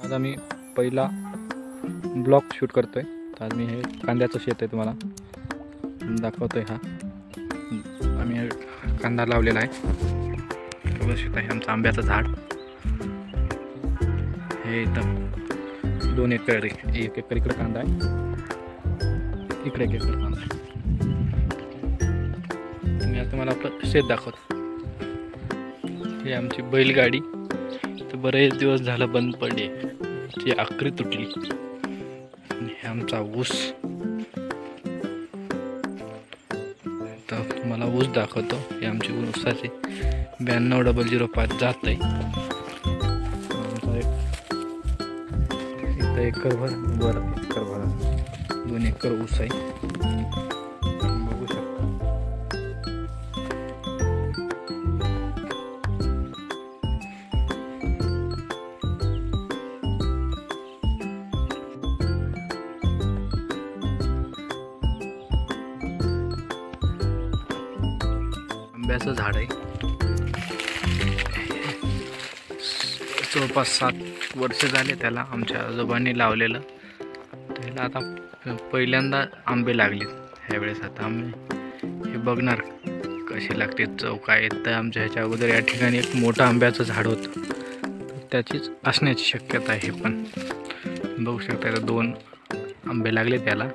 आज आम्ही पहिला ब्लॉग शूट करतोय। तर आज मी हे कांद्याचं शेत आहे तुम्हाला दाखवतोय। हा आम्ही हे कांदा लावलेला आहे। बघू शकता हे आमचं आंब्याचं झाड। हे इथं 2 एकर 1 एकर इकडे कांदा आहे, इकडे 1 एकर कांदा आहे। मी आता तुम्हाला आपलं शेत दाखवतो। ही आमची बैलगाडी तर बरेच दिवस झालं बंद पडली, ती आखरी तुटली। हे आमचा ऊस, तर तुम्हाला ऊस दाखवतो। हे आमची ऊसाची 92,005 जात आहे। इथं एकरभर वर एकरभर 2 एकर ऊस आहे, बघू शकता। आंब्याचं झाड आहे, जवळपास 7 वर्ष झाले त्याला आमच्या आजोबांनी लावलेलं। त्याला आता पहिल्यांदा आंबे लागले ह्यावेळेस। आता आम्ही हे बघणार कसे लागते, चव काय। तर आमच्या ह्याच्या अगोदर या ठिकाणी एक मोठं आंब्याचं झाड होतं, तर त्याचीच असण्याची शक्यता आहे। पण बघू शकता 2 आंबे लागले त्याला।